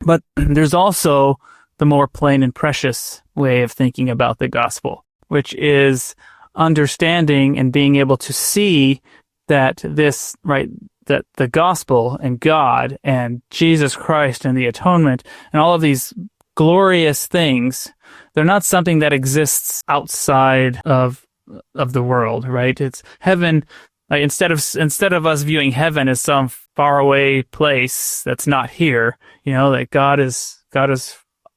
But there's also the more plain and precious way of thinking about the gospel, which is understanding and being able to see that that the gospel and God and Jesus Christ and the atonement and all of these glorious things, they're not something that exists outside of the world, right? It's heaven. Like instead of us viewing heaven as some faraway place that's not here, that God is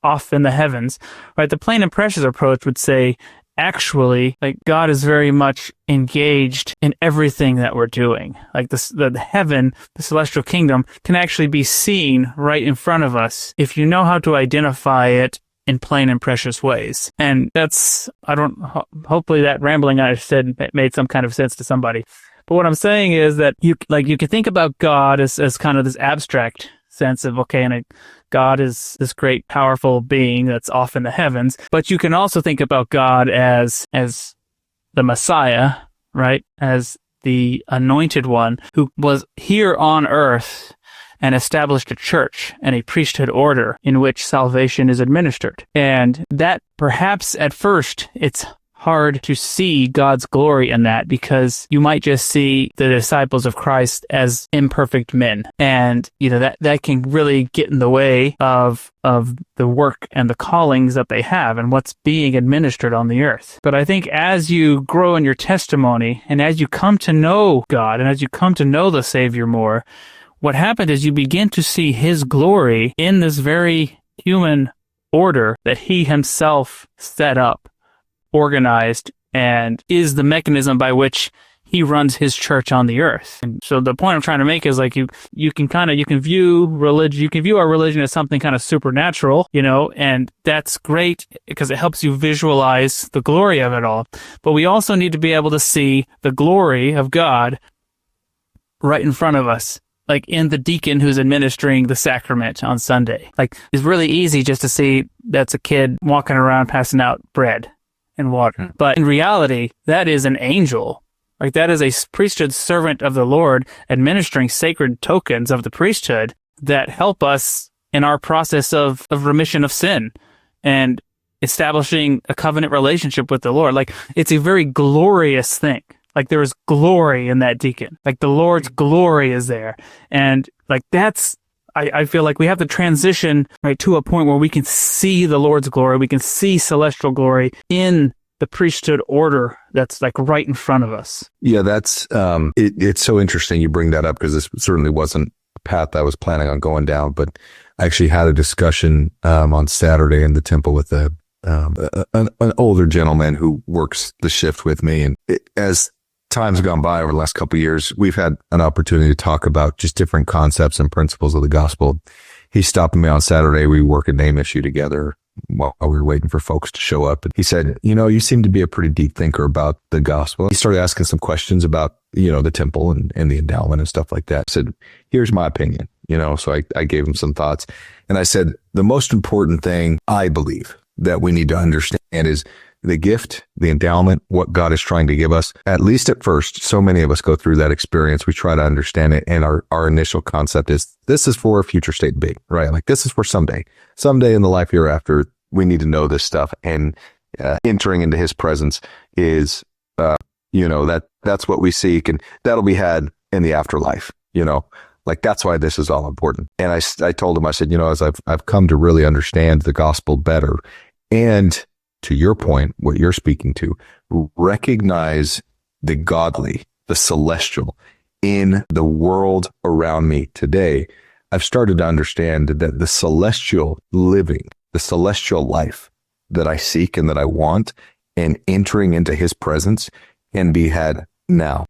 off in the heavens, right? The plain and precious approach would say, actually, like God is very much engaged in everything that we're doing. Like the heaven, the celestial kingdom, can actually be seen right in front of us if you know how to identify it in plain and precious ways. And that's, hopefully that rambling I said made some kind of sense to somebody. But what I'm saying is that you can think about God as kind of this abstract sense of, okay, and God is this great, powerful being that's off in the heavens. But you can also think about God as the Messiah, right? As the anointed one who was here on earth and established a church and a priesthood order in which salvation is administered. And that perhaps at first it's hard to see God's glory in that, because you might just see the disciples of Christ as imperfect men. And, that can really get in the way of the work and the callings that they have and what's being administered on the earth. But I think as you grow in your testimony and as you come to know God and as you come to know the Savior more, what happened is you begin to see His glory in this very human order that He Himself set up, organized, and is the mechanism by which He runs His church on the earth. And so the point I'm trying to make is like you can view our religion as something kind of supernatural, and that's great because it helps you visualize the glory of it all. But we also need to be able to see the glory of God right in front of us, like in the deacon who's administering the sacrament on Sunday. Like, it's really easy just to see that's a kid walking around passing out bread and water. But in reality, that is an angel. Like, that is a priesthood servant of the Lord administering sacred tokens of the priesthood that help us in our process of remission of sin and establishing a covenant relationship with the Lord. Like, it's a very glorious thing. Like, there is glory in that deacon. Like, the Lord's glory is there. And like, I feel like we have to transition right to a point where we can see the Lord's glory. We can see celestial glory in the priesthood order that's like right in front of us. Yeah, that's it's so interesting you bring that up, because this certainly wasn't a path I was planning on going down. But I actually had a discussion on Saturday in the temple with an older gentleman who works the shift with me, and as time's gone by over the last couple of years, we've had an opportunity to talk about just different concepts and principles of the gospel. He stopped me on Saturday. We work a name issue together while we were waiting for folks to show up. And he said, you seem to be a pretty deep thinker about the gospel. He started asking some questions about, the temple and the endowment and stuff like that. I said, here's my opinion, so I gave him some thoughts. And I said, the most important thing I believe that we need to understand is the gift, the endowment, what God is trying to give us. At least at first, so many of us go through that experience. We try to understand it. And our initial concept is, this is for a future state being, right? Like, this is for someday in the life hereafter. We need to know this stuff. And entering into His presence is, that's what we seek. And that'll be had in the afterlife, like, that's why this is all important. And I told him, I said, as I've come to really understand the gospel better, and to your point, what you're speaking to, recognize the godly, the celestial in the world around me today. I've started to understand that the celestial living, the celestial life that I seek and that I want, and entering into His presence, can be had now.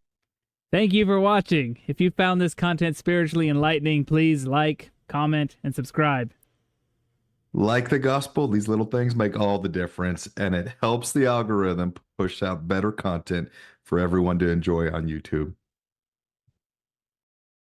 Thank you for watching. If you found this content spiritually enlightening, please like, comment, and subscribe. Like the gospel, these little things make all the difference, and it helps the algorithm push out better content for everyone to enjoy on YouTube.